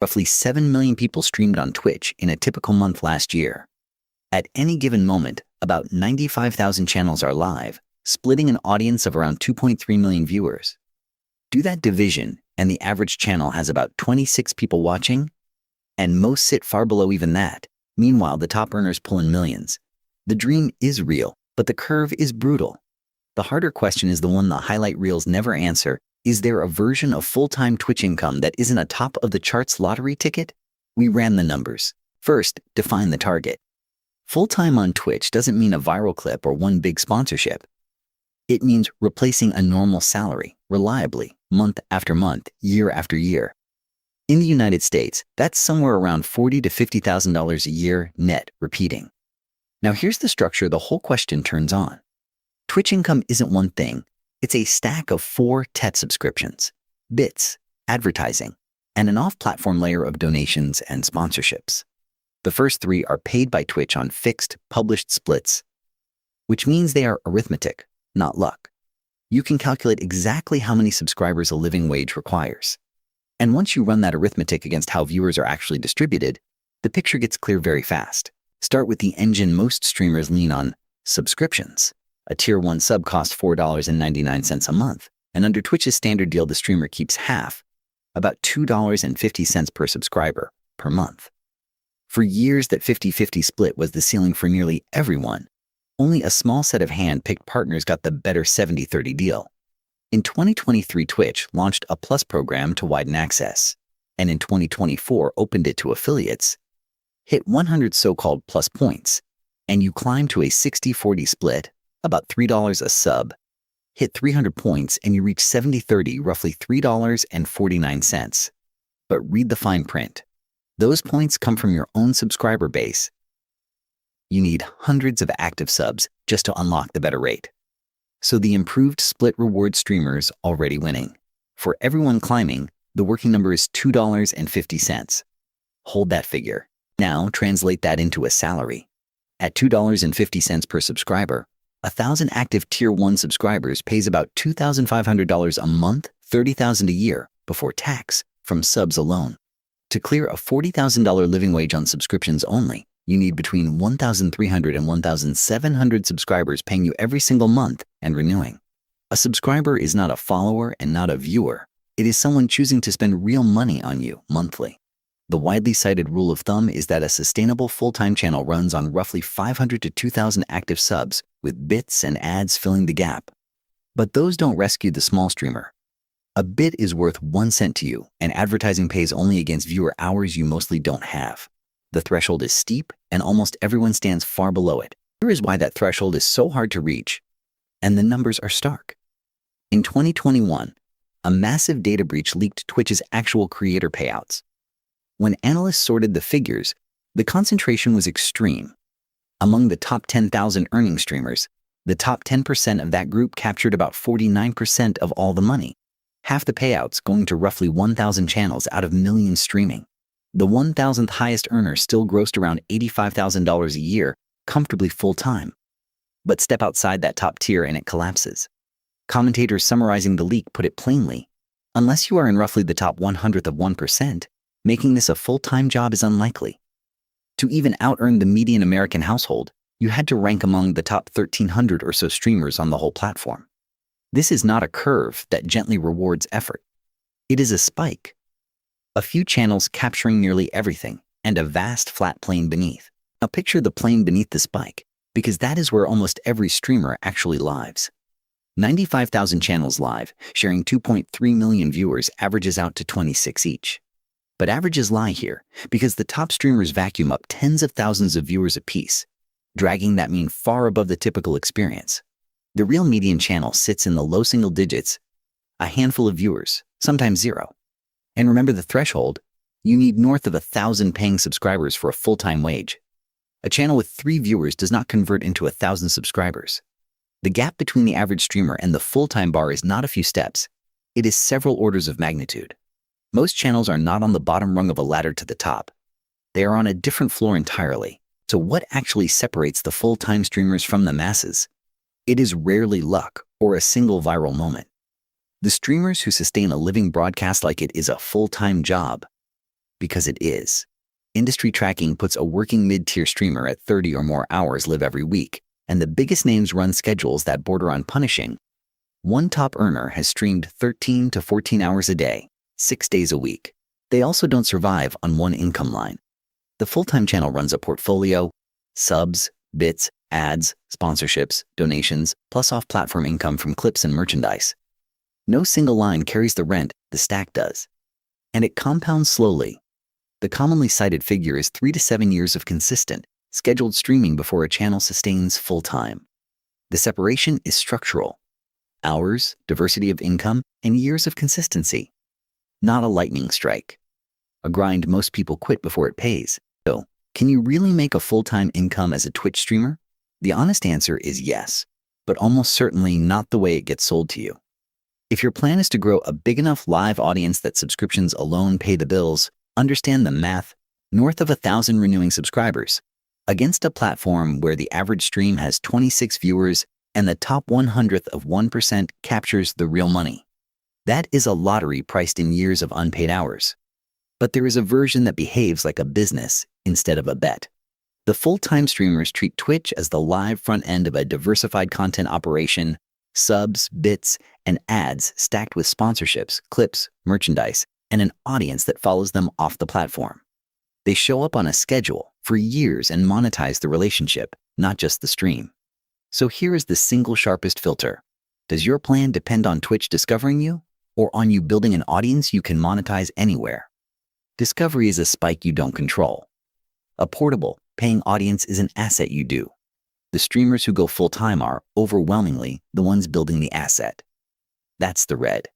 Roughly 7 million people streamed on Twitch in a typical month last year. At any given moment, about 95,000 channels are live, splitting an audience of around 2.3 million viewers. Do that division, and the average channel has about 26 people watching, and most sit far below even that. Meanwhile, the top earners pull in millions. The dream is real, but the curve is brutal. The harder question is the one the highlight reels never answer. Is there a version of full-time Twitch income that isn't a top-of-the-charts lottery ticket? We ran the numbers. First, define the target. Full-time on Twitch doesn't mean a viral clip or one big sponsorship. It means replacing a normal salary, reliably, month after month, year after year. In the United States, that's somewhere around $40,000 to $50,000 a year net, repeating. Now here's the structure the whole question turns on. Twitch income isn't one thing. It's a stack of 4 TET subscriptions, bits, advertising, and an off-platform layer of donations and sponsorships. The first 3 are paid by Twitch on fixed, published splits, which means they are arithmetic, not luck. You can calculate exactly how many subscribers a living wage requires. And once you run that arithmetic against how viewers are actually distributed, the picture gets clear very fast. Start with the engine most streamers lean on, subscriptions. A Tier 1 sub costs $4.99 a month, and under Twitch's standard deal, the streamer keeps half, about $2.50 per subscriber, per month. For years, that 50-50 split was the ceiling for nearly everyone. Only a small set of hand-picked partners got the better 70-30 deal. In 2023, Twitch launched a Plus program to widen access, and in 2024 opened it to affiliates. Hit 100 so-called Plus points, and you climb to a 60-40 split, about $3 a sub. Hit 300 points and you reach 70-30, roughly $3.49. But read the fine print. Those points come from your own subscriber base. You need hundreds of active subs just to unlock the better rate. So the improved split rewards streamers already winning. For everyone climbing, the working number is $2.50. Hold that figure. Now translate that into a salary. At $2.50 per subscriber, 1,000 active Tier 1 subscribers pays about $2,500 a month, $30,000 a year, before tax, from subs alone. To clear a $40,000 living wage on subscriptions only, you need between 1,300 and 1,700 subscribers paying you every single month and renewing. A subscriber is not a follower and not a viewer. It is someone choosing to spend real money on you monthly. The widely cited rule of thumb is that a sustainable full-time channel runs on roughly 500 to 2,000 active subs, with bits and ads filling the gap. But those don't rescue the small streamer. A bit is worth 1 cent to you, and advertising pays only against viewer hours you mostly don't have. The threshold is steep, and almost everyone stands far below it. Here is why that threshold is so hard to reach, and the numbers are stark. In 2021, a massive data breach leaked Twitch's actual creator payouts. When analysts sorted the figures, the concentration was extreme. Among the top 10,000 earning streamers, the top 10% of that group captured about 49% of all the money, half the payouts going to roughly 1,000 channels out of millions streaming. The 1,000th highest earner still grossed around $85,000 a year, comfortably full-time. But step outside that top tier and it collapses. Commentators summarizing the leak put it plainly: unless you are in roughly the top 100th of 1%, making this a full-time job is unlikely. To even out-earn the median American household, you had to rank among the top 1,300 or so streamers on the whole platform. This is not a curve that gently rewards effort. It is a spike. A few channels capturing nearly everything, and a vast flat plane beneath. Now picture the plane beneath the spike, because that is where almost every streamer actually lives. 95,000 channels live, sharing 2.3 million viewers, averages out to 26 each. But averages lie here, because the top streamers vacuum up tens of thousands of viewers apiece, dragging that mean far above the typical experience. The real median channel sits in the low single digits, a handful of viewers, sometimes 0. And remember the threshold: you need north of 1,000 paying subscribers for a full-time wage. A channel with 3 viewers does not convert into 1,000 subscribers. The gap between the average streamer and the full-time bar is not a few steps. It is several orders of magnitude. Most channels are not on the bottom rung of a ladder to the top. They are on a different floor entirely. So what actually separates the full-time streamers from the masses? It is rarely luck or a single viral moment. The streamers who sustain a living broadcast like it is a full-time job. Because it is. Industry tracking puts a working mid-tier streamer at 30 or more hours live every week, and the biggest names run schedules that border on punishing. One top earner has streamed 13 to 14 hours a day, 6 days a week. They also don't survive on one income line. The full-time channel runs a portfolio, subs, bits, ads, sponsorships, donations, plus off-platform income from clips and merchandise. No single line carries the rent, the stack does. And it compounds slowly. The commonly cited figure is 3 to 7 years of consistent, scheduled streaming before a channel sustains full-time. The separation is structural. Hours, diversity of income, and years of consistency. Not a lightning strike. A grind most people quit before it pays. So, can you really make a full-time income as a Twitch streamer? The honest answer is yes, but almost certainly not the way it gets sold to you. If your plan is to grow a big enough live audience that subscriptions alone pay the bills, understand the math: north of 1,000 renewing subscribers, against a platform where the average stream has 26 viewers and the top 1/100th of 1% captures the real money. That is a lottery priced in years of unpaid hours. But there is a version that behaves like a business instead of a bet. The full-time streamers treat Twitch as the live front end of a diversified content operation: subs, bits, and ads stacked with sponsorships, clips, merchandise, and an audience that follows them off the platform. They show up on a schedule for years and monetize the relationship, not just the stream. So here is the single sharpest filter. Does your plan depend on Twitch discovering you, or on you building an audience you can monetize anywhere? Discovery is a spike you don't control. A portable, paying audience is an asset you do. The streamers who go full-time are, overwhelmingly, the ones building the asset. That's the red.